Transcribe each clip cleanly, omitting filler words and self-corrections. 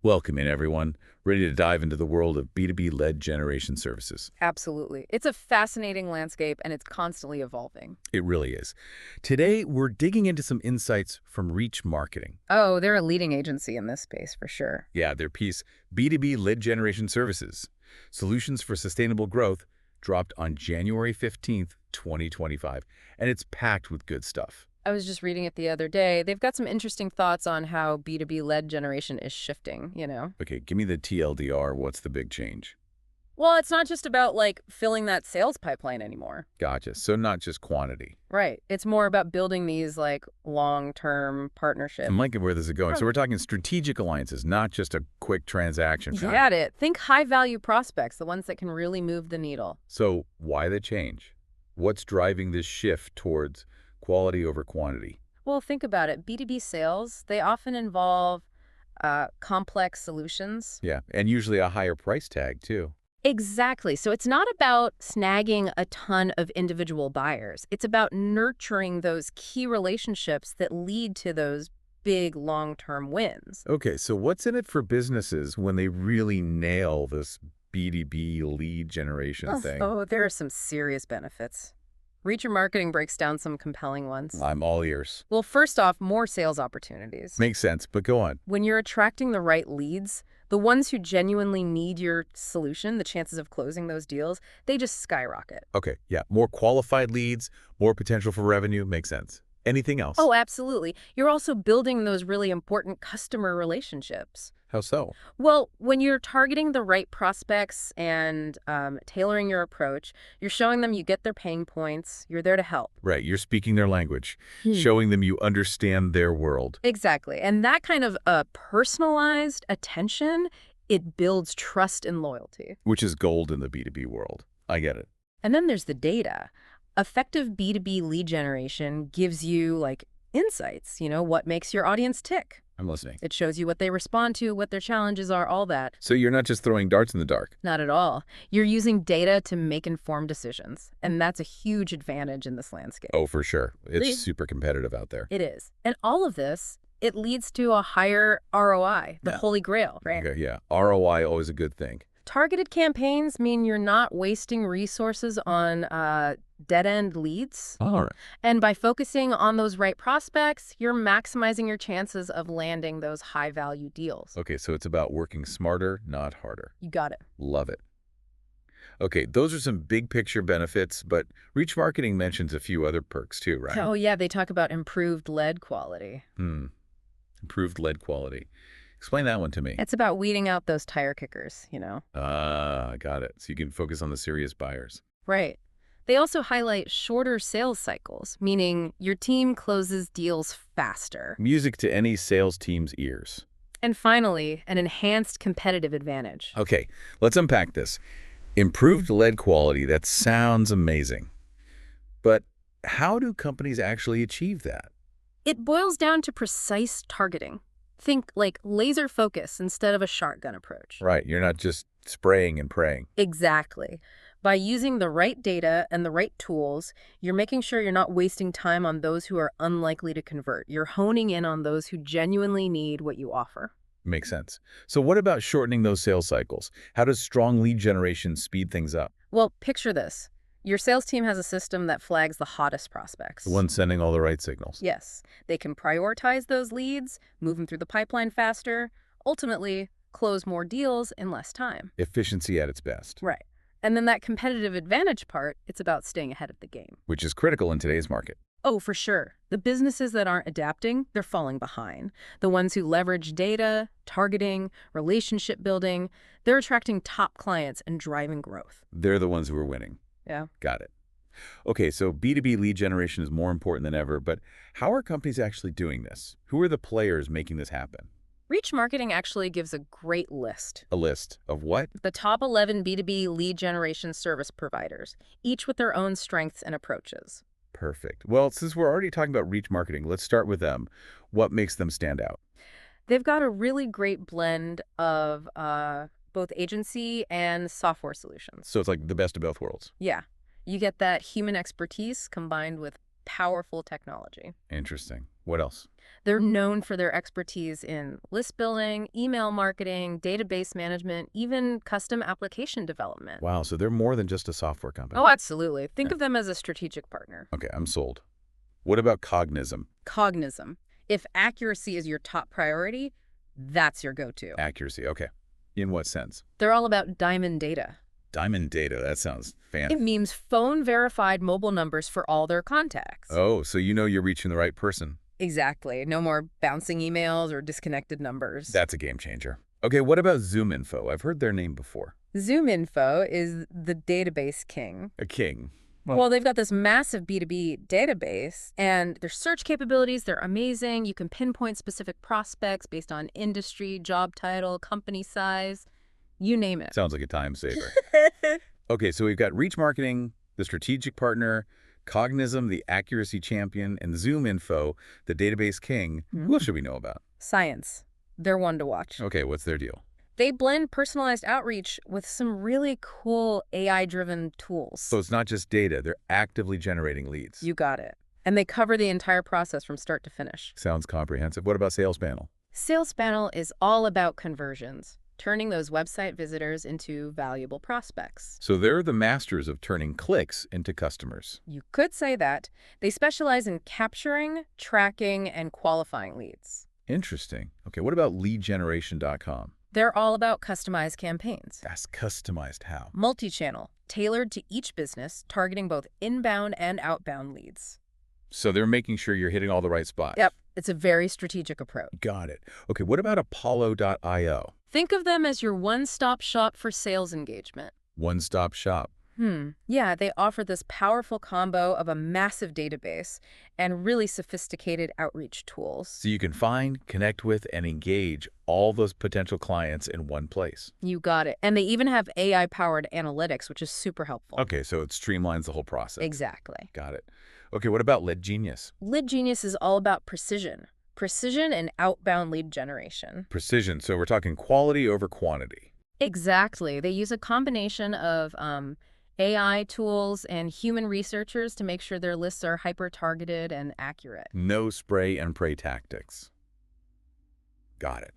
Welcome in, everyone. Ready to dive into the world of B2B Lead Generation Services. Absolutely. It's a fascinating landscape, and it's constantly evolving. It really is. Today, we're digging into some insights from Reach Marketing. Oh, they're a leading agency in this space for sure. Yeah, their piece, B2B Lead Generation Services, Solutions for Sustainable Growth, dropped on January 15th, 2025, and it's packed with good stuff. I was just reading it the other day. They've got some interesting thoughts on how B2B lead generation is shifting. Okay, give me the TLDR. What's the big change? Well, it's not just about filling that sales pipeline anymore. Gotcha. So not just quantity. Right. It's more about building these long-term partnerships. I'm liking where this is going. So we're talking strategic alliances, not just a quick transaction. You got it. Think high-value prospects, the ones that can really move the needle. So why the change? What's driving this shift towards quality over quantity? Well, think about it. B2B sales, they often involve complex solutions. Yeah, and usually a higher price tag, too. Exactly. So it's not about snagging a ton of individual buyers. It's about nurturing those key relationships that lead to those big long-term wins. Okay, so what's in it for businesses when they really nail this B2B lead generation thing? Oh, there are some serious benefits. Reach Your Marketing breaks down some compelling ones. I'm all ears. Well, first off, more sales opportunities. Makes sense, but go on. When you're attracting the right leads, the ones who genuinely need your solution, the chances of closing those deals, they just skyrocket. Okay, yeah, more qualified leads, more potential for revenue, makes sense. Anything else? Oh, absolutely. You're also building those really important customer relationships. How so? Well, when you're targeting the right prospects and tailoring your approach, you're showing them you get their pain points, you're there to help. Right, you're speaking their language, showing them you understand their world. Exactly. And that kind of personalized attention, it builds trust and loyalty. Which is gold in the B2B world. I get it. And then there's the data. Effective B2B lead generation gives you insights, what makes your audience tick. I'm listening. It shows you what they respond to, what their challenges are, all that. So you're not just throwing darts in the dark. Not at all. You're using data to make informed decisions, and that's a huge advantage in this landscape. Oh, for sure. It's super competitive out there. It is. And all of this, it leads to a higher ROI, the holy grail, right? Okay, yeah. ROI, always a good thing. Targeted campaigns mean you're not wasting resources on dead-end leads. All right. And by focusing on those right prospects, you're maximizing your chances of landing those high-value deals. Okay, so it's about working smarter, not harder. You got it. Love it. Okay, those are some big picture benefits, but Reach Marketing mentions a few other perks too, right? Oh, yeah, they talk about improved lead quality. Improved lead quality. Explain that one to me. It's about weeding out those tire kickers. Ah, got it. So you can focus on the serious buyers. Right. They also highlight shorter sales cycles, meaning your team closes deals faster. Music to any sales team's ears. And finally, an enhanced competitive advantage. Okay, let's unpack this. Improved lead quality, that sounds amazing. But how do companies actually achieve that? It boils down to precise targeting. Think laser focus instead of a shotgun approach. Right, you're not just spraying and praying. Exactly. By using the right data and the right tools, you're making sure you're not wasting time on those who are unlikely to convert. You're honing in on those who genuinely need what you offer. Makes sense. So what about shortening those sales cycles? How does strong lead generation speed things up? Well, picture this. Your sales team has a system that flags the hottest prospects. The one sending all the right signals. Yes. They can prioritize those leads, move them through the pipeline faster, ultimately close more deals in less time. Efficiency at its best. Right. And then that competitive advantage part, it's about staying ahead of the game. Which is critical in today's market. Oh, for sure. The businesses that aren't adapting, they're falling behind. The ones who leverage data, targeting, relationship building, they're attracting top clients and driving growth. They're the ones who are winning. Yeah. Got it. Okay, so B2B lead generation is more important than ever, but how are companies actually doing this? Who are the players making this happen? Reach Marketing actually gives a great list. A list of what? The top 11 B2B lead generation service providers, each with their own strengths and approaches. Perfect. Well, since we're already talking about Reach Marketing, let's start with them. What makes them stand out? They've got a really great blend of both agency and software solutions. So it's like the best of both worlds. Yeah. You get that human expertise combined with powerful technology. Interesting. What else? They're known for their expertise in list building, email marketing, database management, even custom application development. Wow, so they're more than just a software company. Oh, absolutely. Think Yeah. of them as a strategic partner. Okay, I'm sold. What about Cognism? Cognism. If accuracy is your top priority, that's your go-to. Accuracy, okay. In what sense? They're all about diamond data. Diamond data, that sounds fancy. It means phone-verified mobile numbers for all their contacts. Oh, so you know you're reaching the right person. Exactly. No more bouncing emails or disconnected numbers. That's a game changer. Okay, what about ZoomInfo? I've heard their name before. ZoomInfo is the database king. A king. Well, they've got this massive B2B database, and their search capabilities, they're amazing. You can pinpoint specific prospects based on industry, job title, company size, you name it. Sounds like a time saver. Okay, so we've got Reach Marketing, the strategic partner, Cognism, the accuracy champion, and ZoomInfo, the database king. Who else should we know about? Science. They're one to watch. Okay, what's their deal? They blend personalized outreach with some really cool AI-driven tools. So it's not just data, they're actively generating leads. You got it. And they cover the entire process from start to finish. Sounds comprehensive. What about Sales Panel? Sales Panel is all about conversions, turning those website visitors into valuable prospects. So they're the masters of turning clicks into customers. You could say that. They specialize in capturing, tracking, and qualifying leads. Interesting. Okay, what about leadgeneration.com? They're all about customized campaigns. That's customized how? Multi-channel, tailored to each business, targeting both inbound and outbound leads. So they're making sure you're hitting all the right spots. Yep, it's a very strategic approach. Got it. Okay, what about Apollo.io? Think of them as your one-stop shop for sales engagement. One-stop shop. Yeah, they offer this powerful combo of a massive database and really sophisticated outreach tools. So you can find, connect with, and engage all those potential clients in one place. You got it. And they even have AI-powered analytics, which is super helpful. Okay, so it streamlines the whole process. Exactly. Got it. Okay, what about Lead Genius? Lead Genius is all about precision. Precision and outbound lead generation. Precision, so we're talking quality over quantity. Exactly. They use a combination of AI tools and human researchers to make sure their lists are hyper-targeted and accurate. No spray and pray tactics. Got it.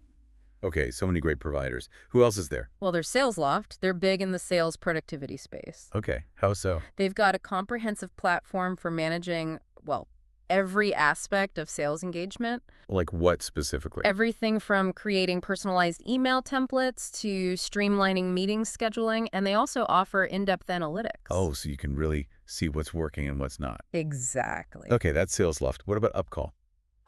Okay, so many great providers. Who else is there? Well, there's SalesLoft. They're big in the sales productivity space. Okay, how so? They've got a comprehensive platform for managing, well, every aspect of sales engagement. Like what specifically? Everything from creating personalized email templates to streamlining meeting scheduling, and they also offer in-depth analytics. Oh, so you can really see what's working and what's not. Exactly. Okay, that's SalesLoft. What about Upcall?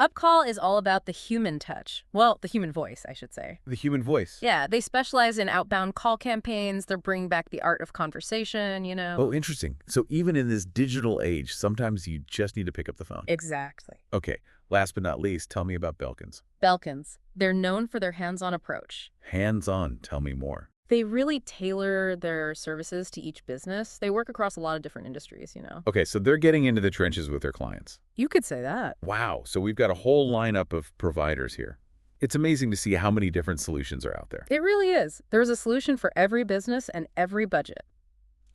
Upcall is all about the human touch. Well, the human voice, I should say. The human voice. Yeah, they specialize in outbound call campaigns. They're bringing back the art of conversation, you know. Oh, interesting. So even in this digital age, sometimes you just need to pick up the phone. Exactly. Okay, last but not least, tell me about Belkins. Belkins. They're known for their hands-on approach. Hands-on, tell me more. They really tailor their services to each business. They work across a lot of different industries, you know. Okay, so they're getting into the trenches with their clients. You could say that. Wow, so we've got a whole lineup of providers here. It's amazing to see how many different solutions are out there. It really is. There's a solution for every business and every budget.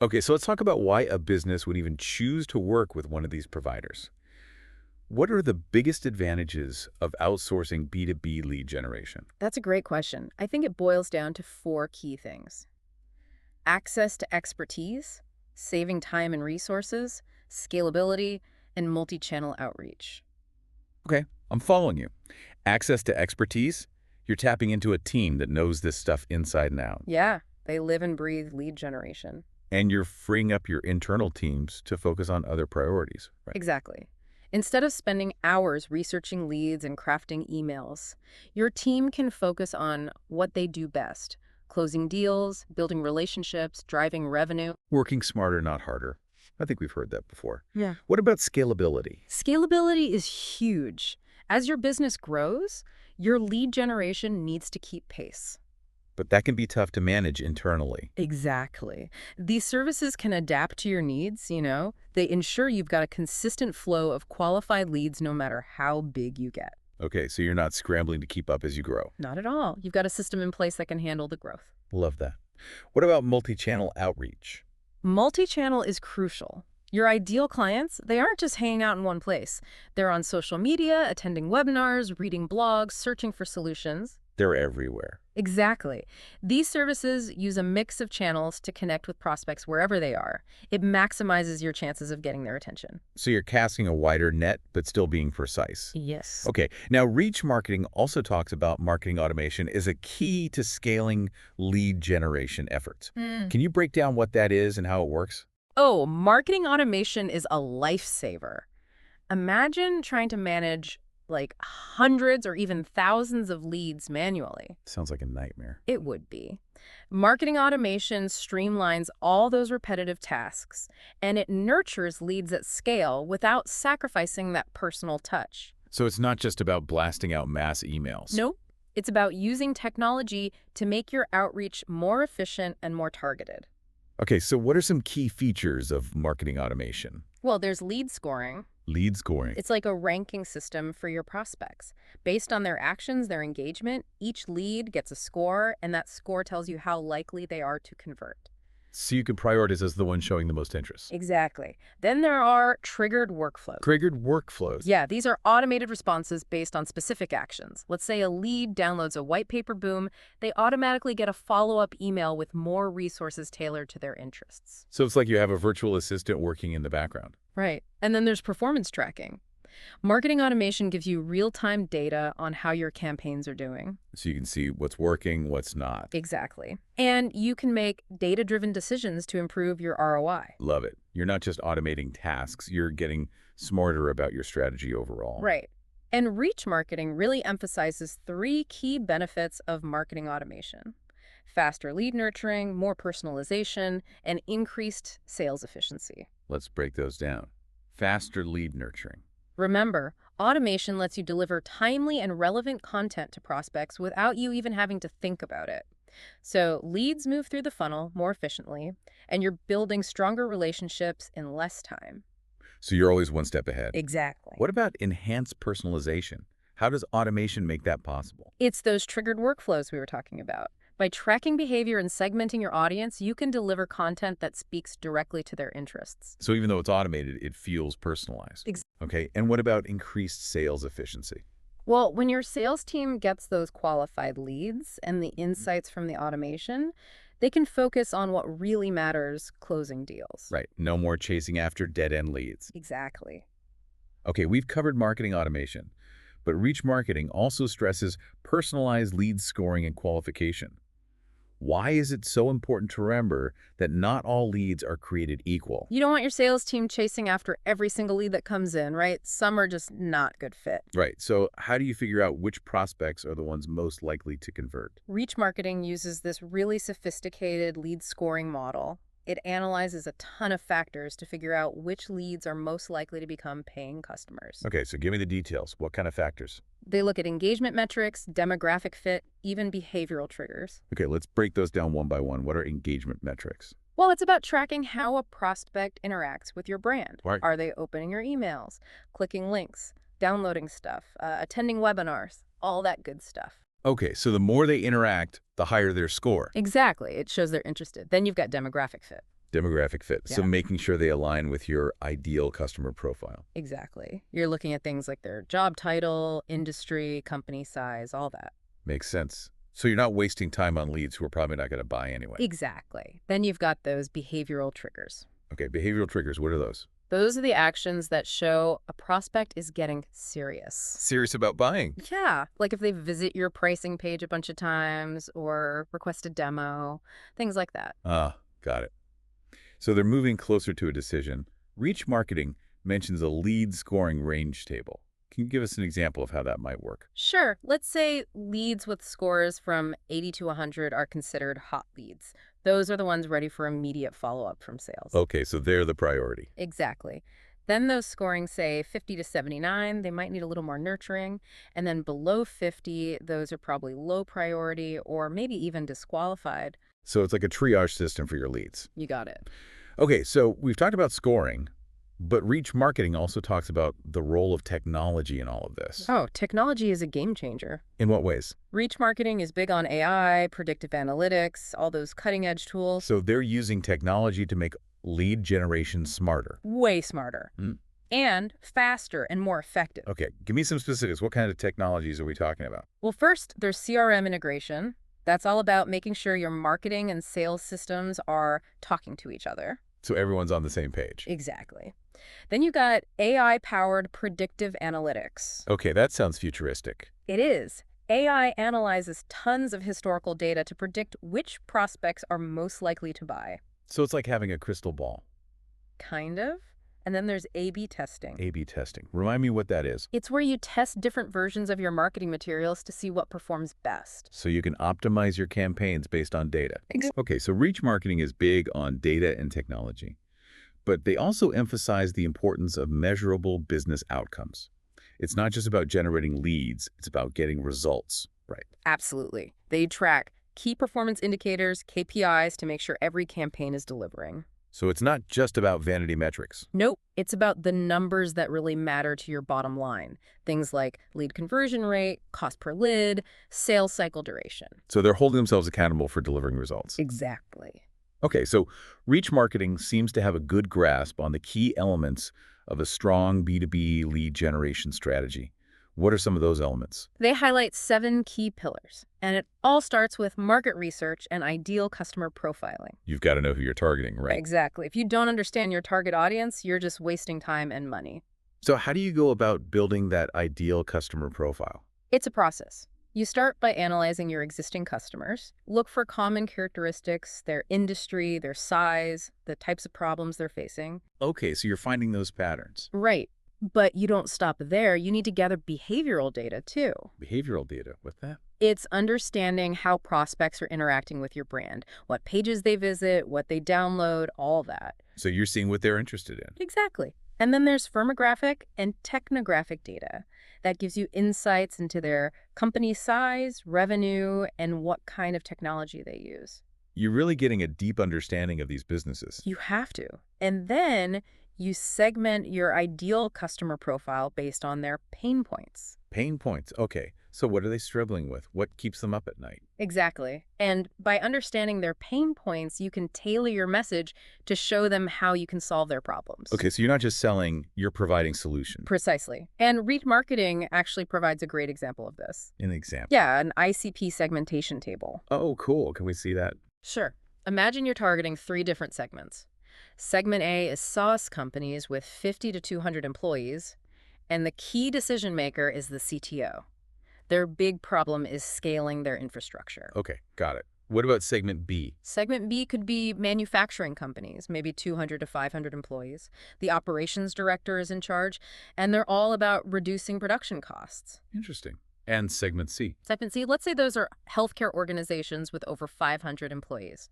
Okay, so let's talk about why a business would even choose to work with one of these providers. What are the biggest advantages of outsourcing B2B lead generation? That's a great question. I think it boils down to 4 key things. Access to expertise, saving time and resources, scalability, and multi-channel outreach. Okay, I'm following you. Access to expertise? You're tapping into a team that knows this stuff inside and out. Yeah, they live and breathe lead generation. And you're freeing up your internal teams to focus on other priorities, right? Exactly. Instead of spending hours researching leads and crafting emails, your team can focus on what they do best: closing deals, building relationships, driving revenue. Working smarter, not harder. I think we've heard that before. Yeah. What about scalability? Scalability is huge. As your business grows, your lead generation needs to keep pace. But that can be tough to manage internally. Exactly. These services can adapt to your needs, you know. They ensure you've got a consistent flow of qualified leads no matter how big you get. Okay, so you're not scrambling to keep up as you grow. Not at all. You've got a system in place that can handle the growth. Love that. What about multi-channel outreach? Multi-channel is crucial. Your ideal clients, they aren't just hanging out in one place. They're on social media, attending webinars, reading blogs, searching for solutions. They're everywhere. Exactly. These services use a mix of channels to connect with prospects wherever they are. It maximizes your chances of getting their attention. So you're casting a wider net, but still being precise. Yes. Okay, now reach marketing also talks about marketing automation as a key to scaling lead generation efforts. Can you break down what that is and how it works? Oh, marketing automation is a lifesaver. Imagine trying to manage like hundreds or even thousands of leads manually. Sounds like a nightmare. It would be. Marketing automation streamlines all those repetitive tasks, and it nurtures leads at scale without sacrificing that personal touch. So it's not just about blasting out mass emails. Nope. It's about using technology to make your outreach more efficient and more targeted. Okay, so what are some key features of marketing automation? Well, there's lead scoring. Lead scoring. It's like a ranking system for your prospects. Based on their actions, their engagement, each lead gets a score, and that score tells you how likely they are to convert. So you can prioritize as the one showing the most interest. Exactly. Then there are triggered workflows. Triggered workflows. Yeah, these are automated responses based on specific actions. Let's say a lead downloads a white paper boom, they automatically get a follow-up email with more resources tailored to their interests. So it's like you have a virtual assistant working in the background. Right. And then there's performance tracking. Marketing automation gives you real-time data on how your campaigns are doing. So you can see what's working, what's not. Exactly. And you can make data-driven decisions to improve your ROI. Love it. You're not just automating tasks, you're getting smarter about your strategy overall. Right. And reach marketing really emphasizes 3 key benefits of marketing automation: faster lead nurturing, more personalization, and increased sales efficiency. Let's break those down. Faster lead nurturing. Remember, automation lets you deliver timely and relevant content to prospects without you even having to think about it. So leads move through the funnel more efficiently, and you're building stronger relationships in less time. So you're always one step ahead. Exactly. What about enhanced personalization? How does automation make that possible? It's those triggered workflows we were talking about. By tracking behavior and segmenting your audience, you can deliver content that speaks directly to their interests. So even though it's automated, it feels personalized. Okay, and what about increased sales efficiency? Well, when your sales team gets those qualified leads and the insights from the automation, they can focus on what really matters: closing deals. Right, no more chasing after dead-end leads. Exactly. Okay, we've covered marketing automation, but Reach Marketing also stresses personalized lead scoring and qualification. Why is it so important to remember that not all leads are created equal? You don't want your sales team chasing after every single lead that comes in, right? Some are just not good fit. Right, so how do you figure out which prospects are the ones most likely to convert? Reach Marketing uses this really sophisticated lead scoring model. It analyzes a ton of factors to figure out which leads are most likely to become paying customers. Okay, so give me the details. What kind of factors? They look at engagement metrics, demographic fit, even behavioral triggers. Okay, let's break those down one by one. What are engagement metrics? Well, it's about tracking how a prospect interacts with your brand. Right. Are they opening your emails, clicking links, downloading stuff, attending webinars, all that good stuff? Okay, so the more they interact, the higher their score. Exactly. It shows they're interested. Then you've got demographic fit. Demographic fit. So Yeah. making sure they align with your ideal customer profile. Exactly. You're looking at things like their job title, industry, company size, all that. Makes sense. So you're not wasting time on leads who are probably not going to buy anyway. Exactly. Then you've got those behavioral triggers. Okay, behavioral triggers, what are those? Those are the actions that show a prospect is getting serious. Serious about buying. Yeah, like if they visit your pricing page a bunch of times or request a demo, things like that. Ah, got it. So they're moving closer to a decision. Reach Marketing mentions a lead scoring range table. Can you give us an example of how that might work? Sure, let's say leads with scores from 80 to 100 are considered hot leads. Those are the ones ready for immediate follow-up from sales. Okay, so they're the priority. Exactly. Then those scoring, say, 50 to 79, they might need a little more nurturing. And then below 50, those are probably low priority or maybe even disqualified. So it's like a triage system for your leads. You got it. Okay, so we've talked about scoring, but Reach Marketing also talks about the role of technology in all of this. Oh, technology is a game changer. In what ways? Reach Marketing is big on AI, predictive analytics, all those cutting-edge tools. So they're using technology to make Lead generation smarter. Way smarter. Hmm. And faster and more effective. Okay, give me some specifics. What kind of technologies are we talking about? Well, first, there's CRM integration. That's all about making sure your marketing and sales systems are talking to each other. So everyone's on the same page. Exactly. Then you got AI-powered predictive analytics. Okay, that sounds futuristic. It is. AI analyzes tons of historical data to predict which prospects are most likely to buy. So it's like having a crystal ball. Kind of. And then there's A/B testing. A/B testing. Remind me what that is. It's where you test different versions of your marketing materials to see what performs best. So you can optimize your campaigns based on data. Exactly. Okay, so reach marketing is big on data and technology, but they also emphasize the importance of measurable business outcomes. It's not just about generating leads, it's about getting results. Right. Absolutely. They track key performance indicators, KPIs, to make sure every campaign is delivering. So it's not just about vanity metrics. Nope. It's about the numbers that really matter to your bottom line. Things like lead conversion rate, cost per lead, sales cycle duration. So they're holding themselves accountable for delivering results. Exactly. Okay, so reach marketing seems to have a good grasp on the key elements of a strong B2B lead generation strategy. What are some of those elements? They highlight 7 key pillars, and it all starts with market research and ideal customer profiling. You've got to know who you're targeting, right? Exactly. If you don't understand your target audience, you're just wasting time and money. So how do you go about building that ideal customer profile? It's a process. You start by analyzing your existing customers. Look for common characteristics, their industry, their size, the types of problems they're facing. Okay, so you're finding those patterns. Right. But you don't stop there. You need to gather behavioral data, too. Behavioral data, what's that? It's understanding how prospects are interacting with your brand, what pages they visit, what they download, all that. So you're seeing what they're interested in. Exactly. And then there's firmographic and technographic data. That gives you insights into their company size, revenue, and what kind of technology they use. You're really getting a deep understanding of these businesses. You have to. And then you segment your ideal customer profile based on their pain points. Pain points. Okay, so what are they struggling with? What keeps them up at night? Exactly. And by understanding their pain points, you can tailor your message to show them how you can solve their problems. Okay, so you're not just selling, you're providing solutions. Precisely. And reach marketing actually provides a great example of this. An example. Yeah, an ICP segmentation table. Oh, cool. Can we see that? Sure. Imagine you're targeting 3 different segments. Segment A is SaaS companies with 50 to 200 employees, and the key decision maker is the CTO. Their big problem is scaling their infrastructure. Okay, got it. What about segment B? Segment B could be manufacturing companies, maybe 200 to 500 employees. The operations director is in charge, and they're all about reducing production costs. Interesting. And segment C? Segment C, let's say those are healthcare organizations with over 500 employees.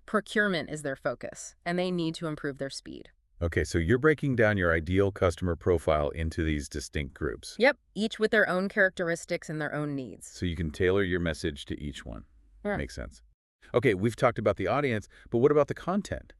Procurement is their focus, and they need to improve their speed. Okay, so you're breaking down your ideal customer profile into these distinct groups. Yep, each with their own characteristics and their own needs. So you can tailor your message to each one. Yeah. Makes sense. Okay, we've talked about the audience, but what about the content?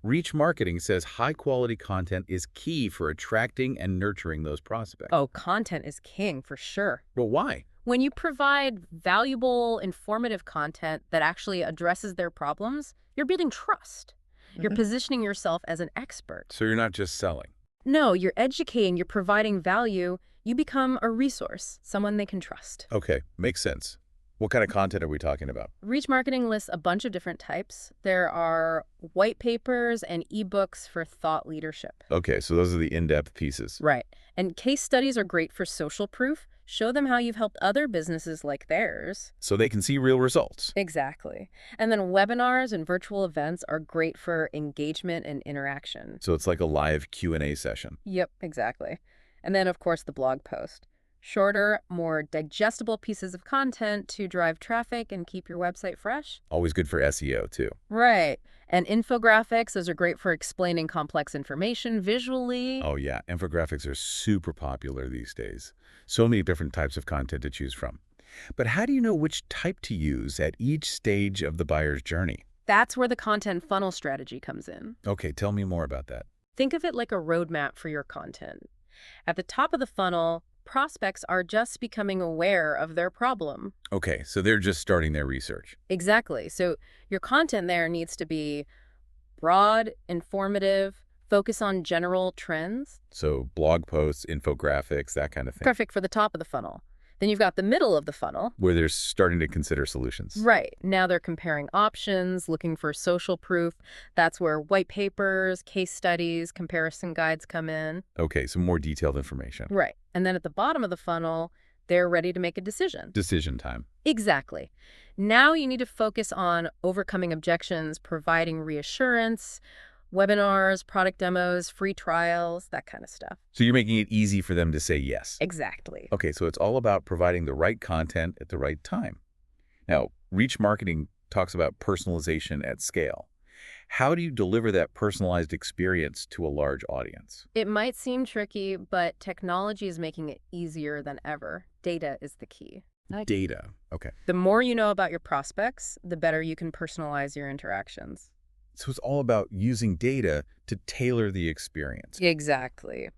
Reach Marketing says high-quality content is key for attracting and nurturing those prospects. Oh, content is king for sure. Well, why? When you provide valuable, informative content that actually addresses their problems, you're building trust. You're positioning yourself as an expert. So you're not just selling. No, you're educating, you're providing value. You become a resource, someone they can trust. Okay, makes sense. What kind of content are we talking about? Reach Marketing lists a bunch of different types. There are white papers and ebooks for thought leadership. Okay, so those are the in-depth pieces. Right. And case studies are great for social proof. Show them how you've helped other businesses like theirs. So they can see real results. Exactly. And then webinars and virtual events are great for engagement and interaction. So it's like a live Q&A session. Yep, exactly. And then, of course, the blog post. Shorter, more digestible pieces of content to drive traffic and keep your website fresh. Always good for SEO, too. Right. And infographics, those are great for explaining complex information visually. Oh, yeah. Infographics are super popular these days. So many different types of content to choose from. But how do you know which type to use at each stage of the buyer's journey? That's where the content funnel strategy comes in. Okay, tell me more about that. Think of it like a roadmap for your content. At the top of the funnel, prospects are just becoming aware of their problem. Okay, so they're just starting their research. Exactly. So your content there needs to be Broad, informative, focus on general trends. So blog posts, infographics, that kind of thing, Perfect for the top of the funnel. Then you've got the middle of the funnel. where they're starting to consider solutions. Right. Now they're comparing options, looking for social proof. That's where white papers, case studies, comparison guides come in. Okay, some more detailed information. Right. And then at the bottom of the funnel, they're ready to make a decision. Decision time. Exactly. Now you need to focus on overcoming objections, providing reassurance, webinars, product demos, free trials, that kind of stuff. So you're making it easy for them to say yes. Exactly. Okay, so it's all about providing the right content at the right time. Now, Reach Marketing talks about personalization at scale. How do you deliver that personalized experience to a large audience? It might seem tricky, but technology is making it easier than ever. Data is the key. Data. Okay. The more you know about your prospects, the better you can personalize your interactions. So it's all about using data to tailor the experience. Exactly.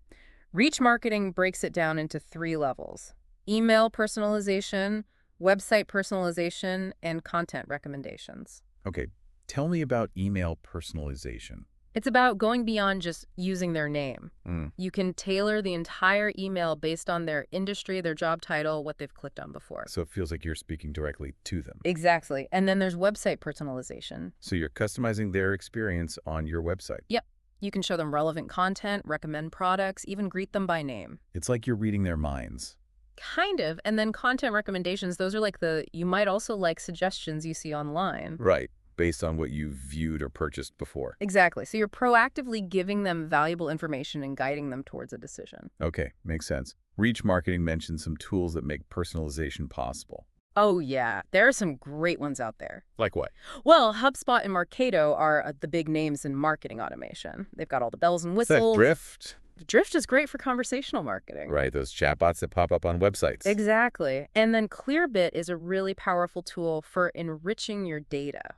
Reach marketing breaks it down into 3 levels: email personalization, website personalization, and content recommendations. Okay, tell me about email personalization. It's about going beyond just using their name. Mm. You can tailor the entire email based on their industry, their job title, what they've clicked on before. So it feels like you're speaking directly to them. Exactly. And then there's website personalization. So you're customizing their experience on your website. Yep. You can show them relevant content, recommend products, even greet them by name. It's like you're reading their minds. Kind of. And then content recommendations, those are like you might also like suggestions you see online. Right, based on what you've viewed or purchased before. Exactly. So you're proactively giving them valuable information and guiding them towards a decision. Okay, makes sense. Reach Marketing mentions some tools that make personalization possible. Oh, yeah. There are some great ones out there. Like what? Well, HubSpot and Marketo are the big names in marketing automation. They've got all the bells and Is that whistles. Drift? Drift is great for conversational marketing. Right, those chatbots that pop up on websites. Exactly. And then Clearbit is a really powerful tool for enriching your data.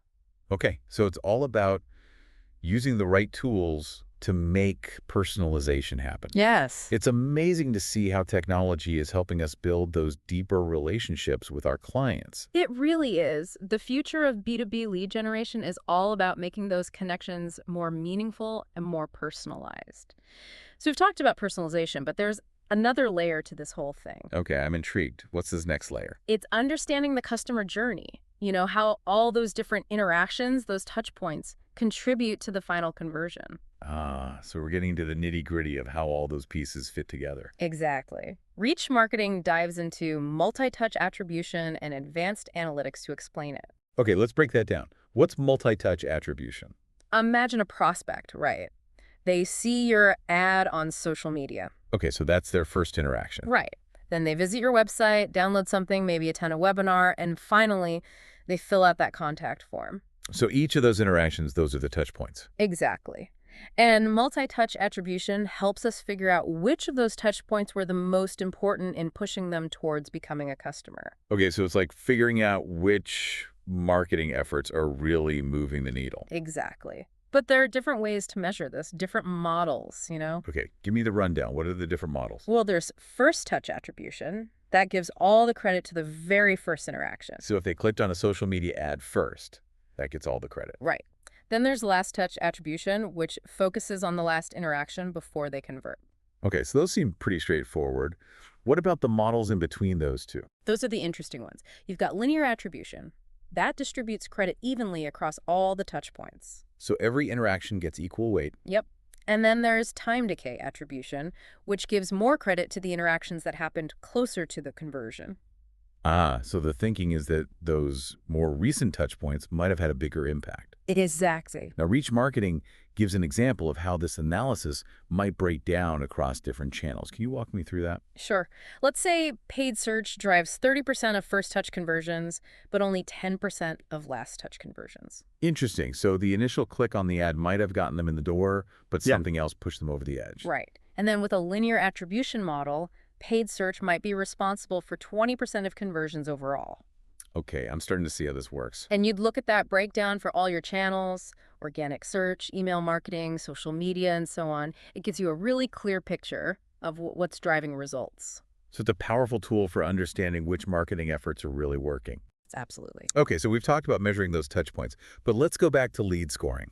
Okay, so it's all about using the right tools to make personalization happen. Yes. It's amazing to see how technology is helping us build those deeper relationships with our clients. It really is. The future of B2B lead generation is all about making those connections more meaningful and more personalized. So we've talked about personalization, but there's another layer to this whole thing. Okay, I'm intrigued. What's this next layer? It's understanding the customer journey. You know, how all those different interactions, those touch points, contribute to the final conversion. Ah, so we're getting into the nitty-gritty of how all those pieces fit together. Exactly. Reach marketing dives into multi-touch attribution and advanced analytics to explain it. Okay, let's break that down. What's multi-touch attribution? Imagine a prospect, right? They see your ad on social media. Okay, so that's their first interaction. Right. Then they visit your website, download something, maybe attend a webinar, and finally, they fill out that contact form. So each of those interactions, those are the touch points. Exactly. And multi-touch attribution helps us figure out which of those touch points were the most important in pushing them towards becoming a customer. Okay, so it's like figuring out which marketing efforts are really moving the needle. Exactly. But there are different ways to measure this, different models, you know? Okay, give me the rundown. What are the different models? Well, there's first touch attribution. That gives all the credit to the very first interaction. So if they clicked on a social media ad first, that gets all the credit. Right. Then there's last touch attribution, which focuses on the last interaction before they convert. Okay, so those seem pretty straightforward. What about the models in between those two? Those are the interesting ones. You've got linear attribution. That distributes credit evenly across all the touch points. So every interaction gets equal weight. Yep. And then there's time decay attribution, which gives more credit to the interactions that happened closer to the conversion. Ah, so the thinking is that those more recent touch points might have had a bigger impact. Exactly. Now, Reach Marketing gives an example of how this analysis might break down across different channels. Can you walk me through that? Sure. Let's say paid search drives 30% of first touch conversions, but only 10% of last touch conversions. Interesting. So the initial click on the ad might have gotten them in the door, but something else pushed them over the edge. Right. And then with a linear attribution model, paid search might be responsible for 20% of conversions overall. Okay, I'm starting to see how this works. And you'd look at that breakdown for all your channels, organic search, email marketing, social media, and so on. It gives you a really clear picture of what's driving results. So it's a powerful tool for understanding which marketing efforts are really working. Absolutely. Okay, so we've talked about measuring those touch points, but let's go back to lead scoring.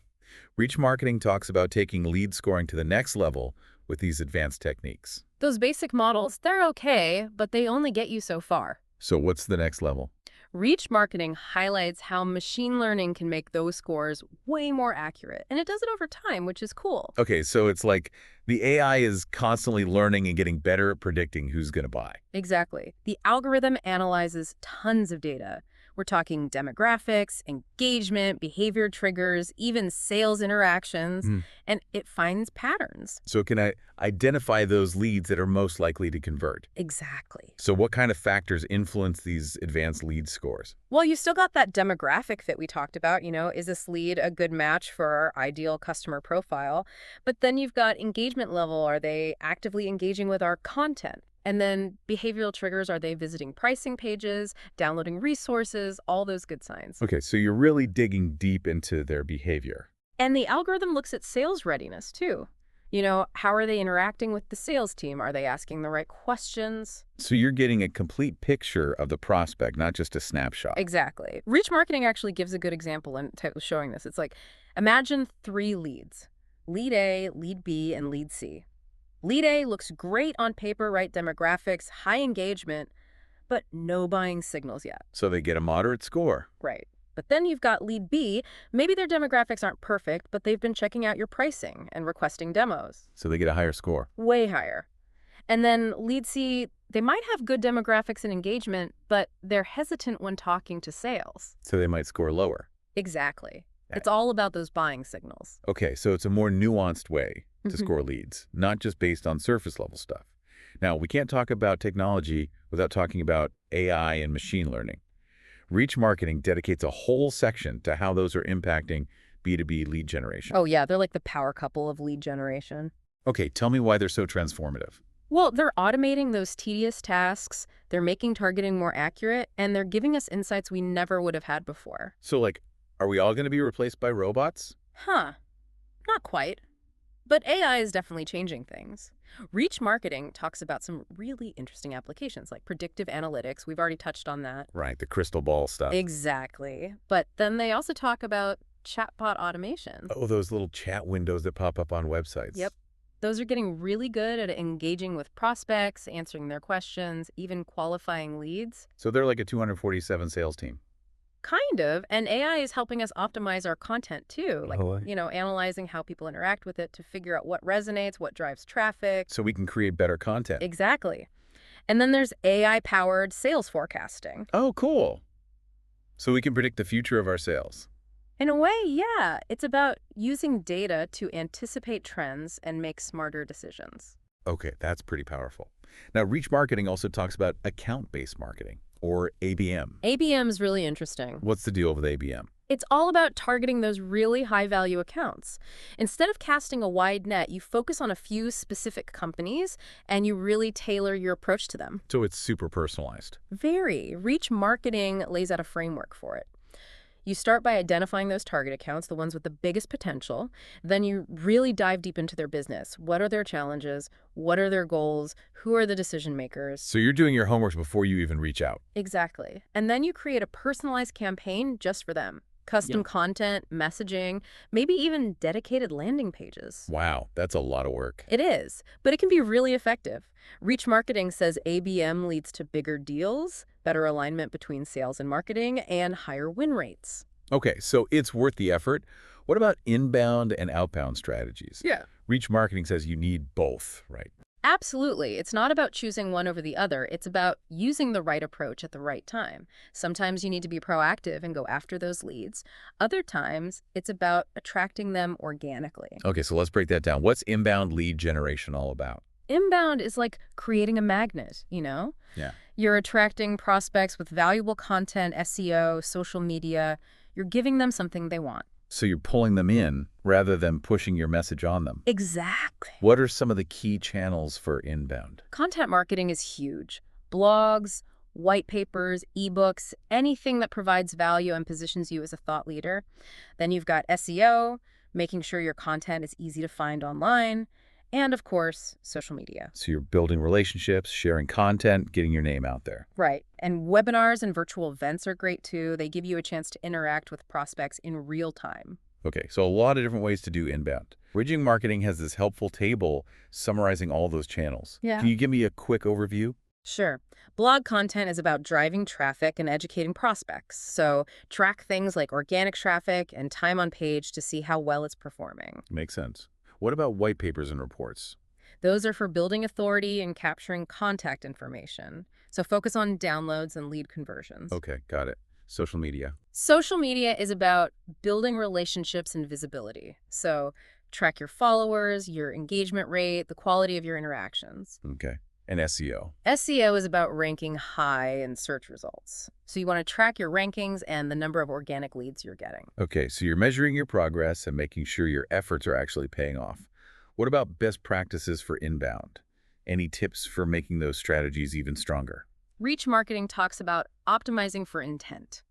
Reach marketing talks about taking lead scoring to the next level with these advanced techniques. Those basic models, they're okay, but they only get you so far. So what's the next level? Reach marketing highlights how machine learning can make those scores way more accurate, and it does it over time, which is cool. Okay, so it's like the AI is constantly learning and getting better at predicting who's going to buy. Exactly. The algorithm analyzes tons of data. We're talking demographics, engagement, behavior triggers, even sales interactions, Hmm. and it finds patterns. So can I identify those leads that are most likely to convert? Exactly. So what kind of factors influence these advanced lead scores? Well, you still got that demographic that we talked about, is this lead a good match for our ideal customer profile? But then you've got engagement level. Are they actively engaging with our content? And then behavioral triggers, are they visiting pricing pages, downloading resources, all those good signs. Okay, so you're really digging deep into their behavior. And the algorithm looks at sales readiness too. How are they interacting with the sales team? Are they asking the right questions? So you're getting a complete picture of the prospect, not just a snapshot. Exactly. Reach marketing actually gives a good example in showing this. It's like, imagine 3 leads: lead A, lead B, and lead C. Lead A looks great on paper, right? Demographics, high engagement, but no buying signals yet. So they get a moderate score. Right. But then you've got lead B. Maybe their demographics aren't perfect, but they've been checking out your pricing and requesting demos. So they get a higher score. Way higher. And then lead C, they might have good demographics and engagement, but they're hesitant when talking to sales. So they might score lower. Exactly. Right. It's all about those buying signals. Okay, so it's a more nuanced way to Mhm. score leads, not just based on surface level stuff. Now, we can't talk about technology without talking about AI and machine learning. Reach Marketing dedicates a whole section to how those are impacting B2B lead generation. Oh, yeah, they're like the power couple of lead generation. Okay, tell me why they're so transformative. Well, they're automating those tedious tasks, they're making targeting more accurate, and they're giving us insights we never would have had before. So, like, are we all going to be replaced by robots? Huh. Not quite. But AI is definitely changing things. Reach Marketing talks about some really interesting applications like predictive analytics. We've already touched on that. Right, the crystal ball stuff. Exactly. But then they also talk about chatbot automation. Oh, those little chat windows that pop up on websites. Yep. Those are getting really good at engaging with prospects, answering their questions, even qualifying leads. So they're like a 247 sales team. Kind of. And AI is helping us optimize our content too, like, Oh, analyzing how people interact with it to figure out what resonates, what drives traffic. so we can create better content. Exactly. And then there's AI-powered sales forecasting. Oh, cool. So we can predict the future of our sales. In a way, yeah. It's about using data to anticipate trends and make smarter decisions. Okay, that's pretty powerful. Now, Reach Marketing also talks about account-based marketing, or ABM. ABM is really interesting. What's the deal with ABM? It's all about targeting those really high-value accounts. Instead of casting a wide net, you focus on a few specific companies and you really tailor your approach to them. So it's super personalized. Very. Reach Marketing lays out a framework for it. You start by identifying those target accounts, the ones with the biggest potential. Then you really dive deep into their business. What are their challenges? What are their goals? Who are the decision makers? So you're doing your homework before you even reach out. Exactly. And then you create a personalized campaign just for them. Custom content, messaging, maybe even dedicated landing pages. Wow, that's a lot of work. It is, but it can be really effective. Reach Marketing says ABM leads to bigger deals, better alignment between sales and marketing, and higher win rates. Okay, so it's worth the effort. What about inbound and outbound strategies? Yeah. Reach Marketing says you need both, right? Absolutely. It's not about choosing one over the other. It's about using the right approach at the right time. Sometimes you need to be proactive and go after those leads. Other times, it's about attracting them organically. Okay, so let's break that down. What's inbound lead generation all about? Inbound is like creating a magnet, Yeah. You're attracting prospects with valuable content, SEO, social media. You're giving them something they want. So you're pulling them in rather than pushing your message on them. Exactly. What are some of the key channels for inbound? Content marketing is huge. Blogs, white papers, ebooks, anything that provides value and positions you as a thought leader. Then you've got SEO, making sure your content is easy to find online. And of course, social media. So you're building relationships, sharing content, getting your name out there. Right. And webinars and virtual events are great too. They give you a chance to interact with prospects in real time. Okay, so a lot of different ways to do inbound. Bridging Marketing has this helpful table summarizing all those channels. Yeah. Can you give me a quick overview? Sure. Blog content is about driving traffic and educating prospects. So track things like organic traffic and time on page to see how well it's performing. Makes sense. What about white papers and reports? Those are for building authority and capturing contact information. So focus on downloads and lead conversions. Okay, got it. Social media. Social media is about building relationships and visibility. So track your followers, your engagement rate, the quality of your interactions. Okay. And SEO. SEO is about ranking high in search results. So you want to track your rankings and the number of organic leads you're getting. Okay, so you're measuring your progress and making sure your efforts are actually paying off. What about best practices for inbound? Any tips for making those strategies even stronger? Reach marketing talks about optimizing for intent.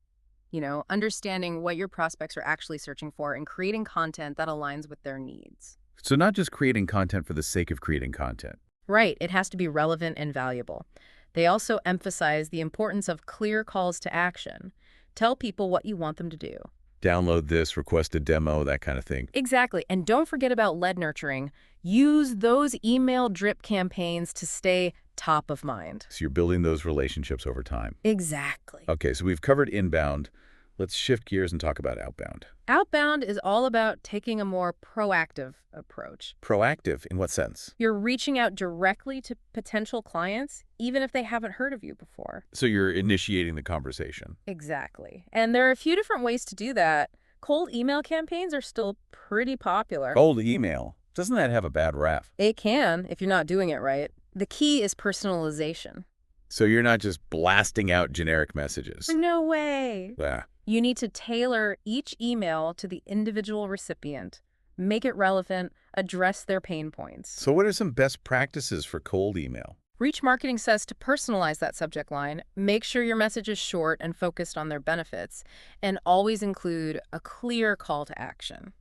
Understanding what your prospects are actually searching for and creating content that aligns with their needs. So not just creating content for the sake of creating content. Right, it has to be relevant and valuable. They also emphasize the importance of clear calls to action. Tell people what you want them to do. Download this, request a demo, that kind of thing. Exactly, and don't forget about lead nurturing. Use those email drip campaigns to stay top of mind. So you're building those relationships over time. Exactly. Okay, so we've covered inbound. Let's shift gears and talk about outbound. Outbound is all about taking a more proactive approach. Proactive in what sense? You're reaching out directly to potential clients, even if they haven't heard of you before. So you're initiating the conversation. Exactly. And there are a few different ways to do that. Cold email campaigns are still pretty popular. Cold email. Doesn't that have a bad rap? It can, if you're not doing it right. The key is personalization. So you're not just blasting out generic messages. No way. Yeah. You need to tailor each email to the individual recipient, make it relevant, address their pain points. So what are some best practices for cold email? Reach Marketing says to personalize that subject line, make sure your message is short and focused on their benefits, and always include a clear call to action.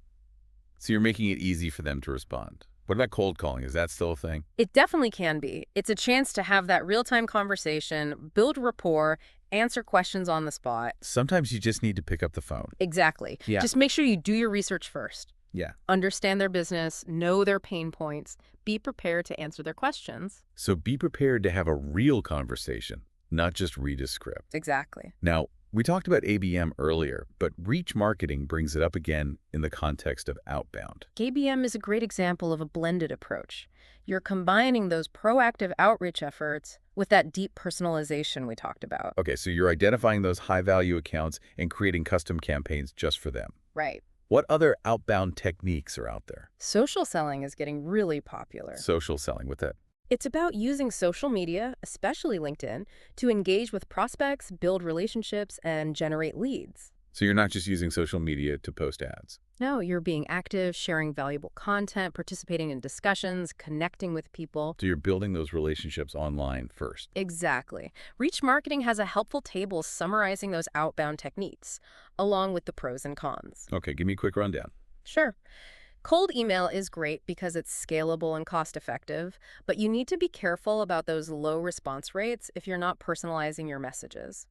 So you're making it easy for them to respond. What about cold calling? Is that still a thing? It definitely can be. It's a chance to have that real-time conversation, build rapport, answer questions on the spot. Sometimes you just need to pick up the phone. Exactly. Yeah. Just make sure you do your research first. Yeah. Understand their business, know their pain points, be prepared to answer their questions. So be prepared to have a real conversation, not just read a script. Exactly. Now, we talked about ABM earlier, but Reach Marketing brings it up again in the context of outbound. ABM is a great example of a blended approach. You're combining those proactive outreach efforts with that deep personalization we talked about. Okay, so you're identifying those high-value accounts and creating custom campaigns just for them. Right. What other outbound techniques are out there? Social selling is getting really popular. Social selling, with that. It's about using social media, especially LinkedIn, to engage with prospects, build relationships, and generate leads. So you're not just using social media to post ads. No, you're being active, sharing valuable content, participating in discussions, connecting with people. So you're building those relationships online first. Exactly. Reach Marketing has a helpful table summarizing those outbound techniques, along with the pros and cons. Okay, give me a quick rundown. Sure. Cold email is great because it's scalable and cost-effective, but you need to be careful about those low response rates if you're not personalizing your messages.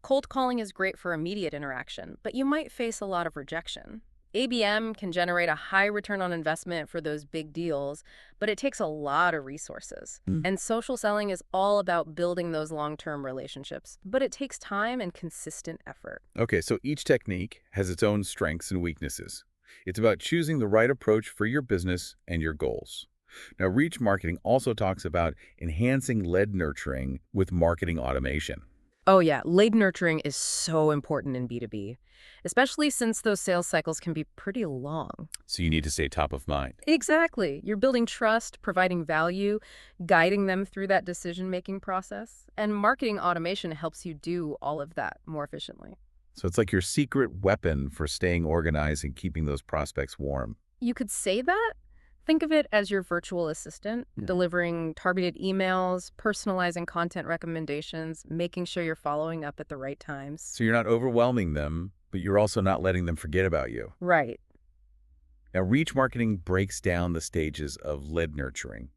Cold calling is great for immediate interaction, but you might face a lot of rejection. ABM can generate a high return on investment for those big deals, but it takes a lot of resources. And social selling is all about building those long-term relationships, but it takes time and consistent effort. Okay, so each technique has its own strengths and weaknesses. It's about choosing the right approach for your business and your goals. Now, Reach Marketing also talks about enhancing lead nurturing with marketing automation. Oh yeah, lead nurturing is so important in B2B, especially since those sales cycles can be pretty long. So you need to stay top of mind. Exactly. You're building trust, providing value, guiding them through that decision-making process, and marketing automation helps you do all of that more efficiently. So it's like your secret weapon for staying organized and keeping those prospects warm. You could say that. Think of it as your virtual assistant, delivering targeted emails, personalizing content recommendations, making sure you're following up at the right times. So you're not overwhelming them, but you're also not letting them forget about you. Right. Now, Reach Marketing breaks down the stages of lead nurturing.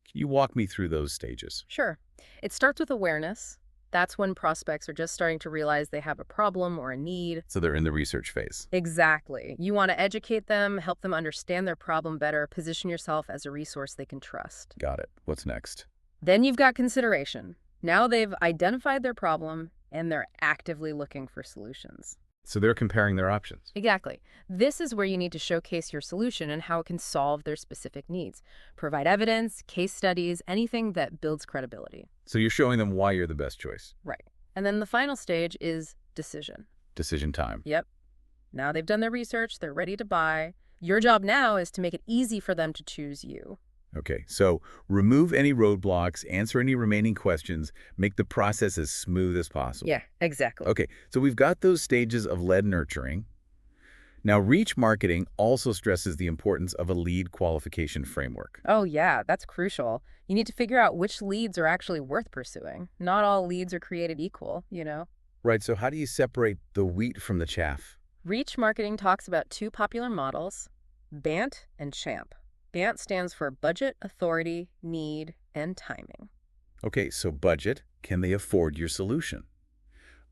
Can you walk me through those stages? Sure. It starts with awareness. That's when prospects are just starting to realize they have a problem or a need. So they're in the research phase. Exactly. You want to educate them, help them understand their problem better, position yourself as a resource they can trust. Got it. What's next? Then you've got consideration. Now they've identified their problem and they're actively looking for solutions. So they're comparing their options. Exactly. This is where you need to showcase your solution and how it can solve their specific needs. Provide evidence, case studies, anything that builds credibility. So you're showing them why you're the best choice. Right. And then the final stage is decision. Decision time. Yep. Now they've done their research, they're ready to buy. Your job now is to make it easy for them to choose you. Okay, so remove any roadblocks, answer any remaining questions, make the process as smooth as possible. Yeah, exactly. Okay, so we've got those stages of lead nurturing. Now, reach marketing also stresses the importance of a lead qualification framework. Oh, yeah, that's crucial. You need to figure out which leads are actually worth pursuing. Not all leads are created equal, you know? Right, so how do you separate the wheat from the chaff? Reach marketing talks about two popular models, BANT and CHAMP. BANT stands for budget, authority, need, and timing. Okay, so budget, can they afford your solution?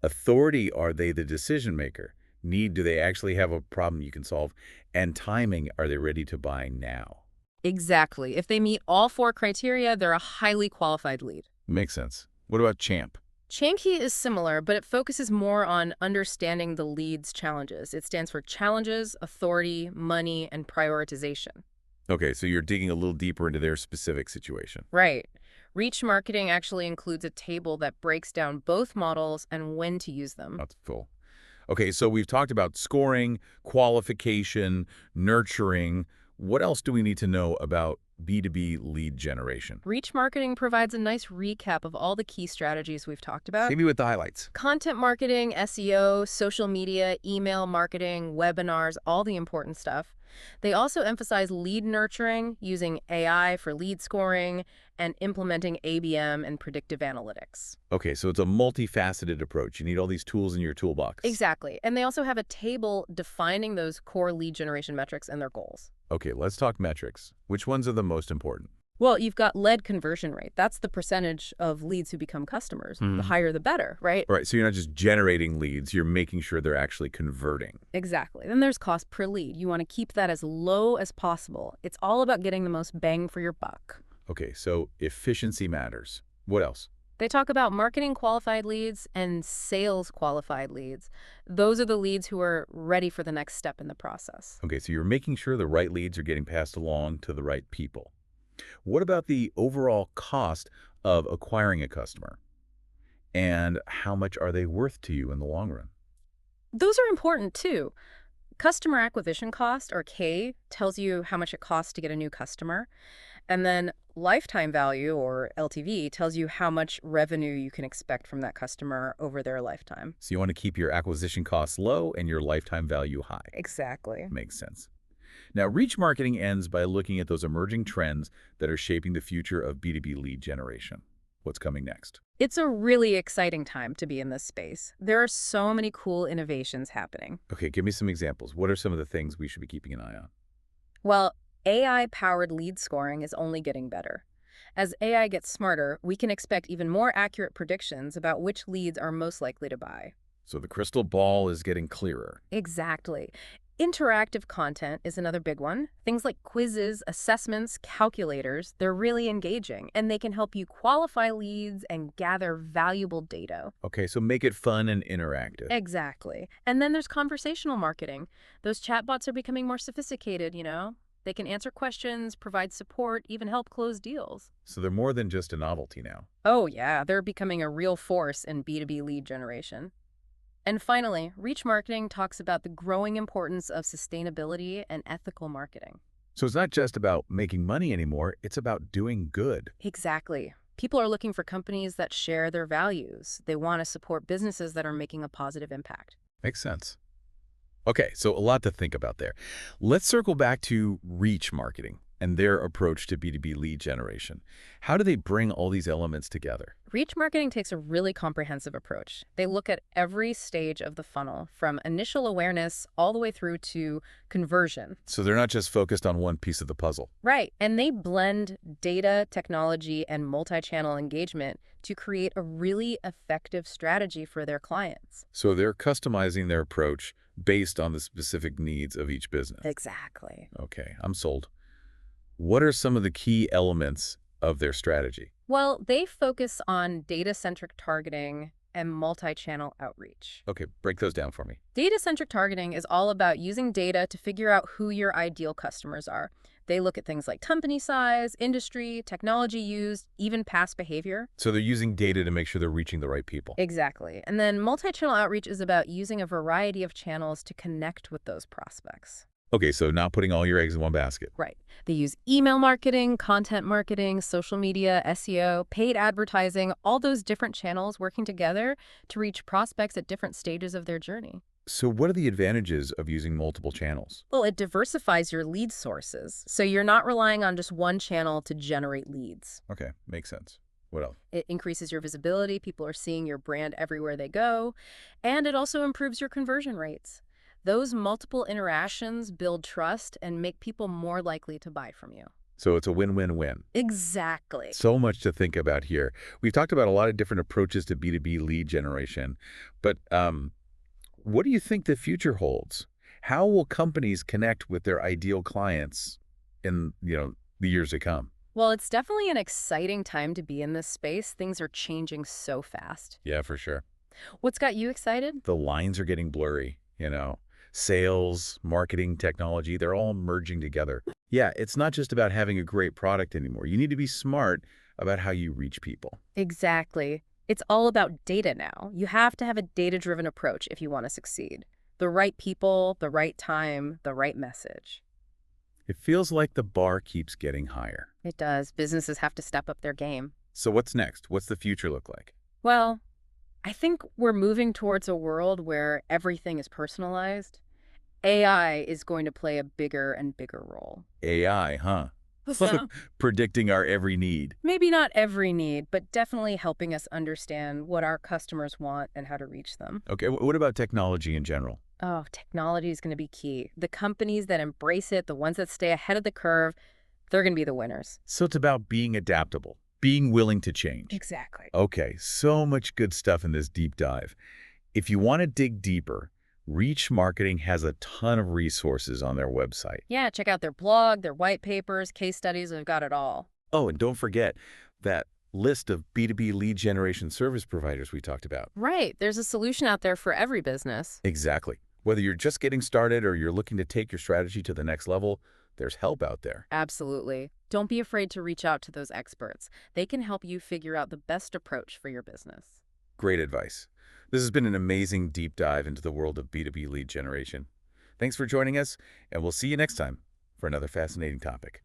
Authority, are they the decision maker? Need, do they actually have a problem you can solve? And timing, are they ready to buy now? Exactly. If they meet all four criteria, they're a highly qualified lead. Makes sense. What about CHAMP? Chankey is similar, but it focuses more on understanding the lead's challenges. It stands for challenges, authority, money, and prioritization. Okay, so you're digging a little deeper into their specific situation. Right. Reach marketing actually includes a table that breaks down both models and when to use them. That's full. Okay, so we've talked about scoring, qualification, nurturing. What else do we need to know about B2B lead generation? Reach marketing provides a nice recap of all the key strategies we've talked about. Hit me with the highlights. Content marketing, SEO, social media, email marketing, webinars, all the important stuff. They also emphasize lead nurturing, using AI for lead scoring, and implementing ABM and predictive analytics. Okay, so it's a multifaceted approach. You need all these tools in your toolbox. Exactly. And they also have a table defining those core lead generation metrics and their goals. Okay, let's talk metrics. Which ones are the most important? Well, you've got lead conversion rate. That's the percentage of leads who become customers. The higher, the better, right? All right, so you're not just generating leads, you're making sure they're actually converting. Exactly. Then there's cost per lead. You want to keep that as low as possible. It's all about getting the most bang for your buck. Okay, so efficiency matters. What else? They talk about marketing qualified leads and sales qualified leads. Those are the leads who are ready for the next step in the process. Okay, so you're making sure the right leads are getting passed along to the right people. What about the overall cost of acquiring a customer? And how much are they worth to you in the long run? Those are important too. Customer acquisition cost, or K, tells you how much it costs to get a new customer. And then lifetime value, or LTV, tells you how much revenue you can expect from that customer over their lifetime. So you want to keep your acquisition costs low and your lifetime value high. Exactly. Makes sense. Now, reach marketing ends by looking at those emerging trends that are shaping the future of B2B lead generation. What's coming next? It's a really exciting time to be in this space. There are so many cool innovations happening. Okay, give me some examples. What are some of the things we should be keeping an eye on? Well, AI-powered lead scoring is only getting better. As AI gets smarter, we can expect even more accurate predictions about which leads are most likely to buy. So the crystal ball is getting clearer. Exactly. Interactive content is another big one. Things like quizzes, assessments, calculators, they're really engaging, and they can help you qualify leads and gather valuable data. Okay, so make it fun and interactive. Exactly. And then there's conversational marketing. Those chatbots are becoming more sophisticated, you know? They can answer questions, provide support, even help close deals. So they're more than just a novelty now. Oh yeah, they're becoming a real force in B2B lead generation. And finally, reach marketing talks about the growing importance of sustainability and ethical marketing. So it's not just about making money anymore, it's about doing good. Exactly. People are looking for companies that share their values. They want to support businesses that are making a positive impact. Makes sense. Okay, so a lot to think about there. Let's circle back to reach marketing. and their approach to B2B lead generation. How do they bring all these elements together? Reach marketing takes a really comprehensive approach. They look at every stage of the funnel, from initial awareness all the way through to conversion. So they're not just focused on one piece of the puzzle. Right, and they blend data, technology, and multi-channel engagement to create a really effective strategy for their clients. So they're customizing their approach based on the specific needs of each business. Exactly. Okay, I'm sold. What are some of the key elements of their strategy? Well, they focus on data-centric targeting and multi-channel outreach. Okay, break those down for me. Data-centric targeting is all about using data to figure out who your ideal customers are. They look at things like company size, industry, technology used, even past behavior. So they're using data to make sure they're reaching the right people. Exactly. And then multi-channel outreach is about using a variety of channels to connect with those prospects. Okay, so not putting all your eggs in one basket. Right. They use email marketing, content marketing, social media, SEO, paid advertising, all those different channels working together to reach prospects at different stages of their journey. So what are the advantages of using multiple channels? Well, it diversifies your lead sources, so you're not relying on just one channel to generate leads. Okay, makes sense. What else? It increases your visibility, people are seeing your brand everywhere they go, and it also improves your conversion rates. Those multiple interactions build trust and make people more likely to buy from you. So it's a win-win-win. Exactly. So much to think about here. We've talked about a lot of different approaches to B2B lead generation, but what do you think the future holds? How will companies connect with their ideal clients in, the years to come? Well, it's definitely an exciting time to be in this space. Things are changing so fast. Yeah, for sure. What's got you excited? The lines are getting blurry. Sales, marketing, technology, they're all merging together. Yeah, it's not just about having a great product anymore. You need to be smart about how you reach people. Exactly. It's all about data now. You have to have a data-driven approach if you want to succeed. The right people, the right time, the right message. It feels like the bar keeps getting higher. It does. Businesses have to step up their game. So what's next? What's the future look like? Well, I think we're moving towards a world where everything is personalized. AI is going to play a bigger and bigger role. AI, huh? Predicting our every need. Maybe not every need, but definitely helping us understand what our customers want and how to reach them. Okay, what about technology in general? Oh, technology is going to be key. The companies that embrace it, the ones that stay ahead of the curve, they're going to be the winners. So it's about being adaptable, being willing to change. Exactly. Okay, so much good stuff in this deep dive. If you want to dig deeper, Reach Marketing has a ton of resources on their website. Yeah, check out their blog, their white papers, case studies, they've got it all. Oh, and don't forget that list of B2B lead generation service providers we talked about. Right, there's a solution out there for every business. Exactly. Whether you're just getting started or you're looking to take your strategy to the next level, there's help out there. Absolutely. Don't be afraid to reach out to those experts. They can help you figure out the best approach for your business. Great advice. This has been an amazing deep dive into the world of B2B lead generation. Thanks for joining us, and we'll see you next time for another fascinating topic.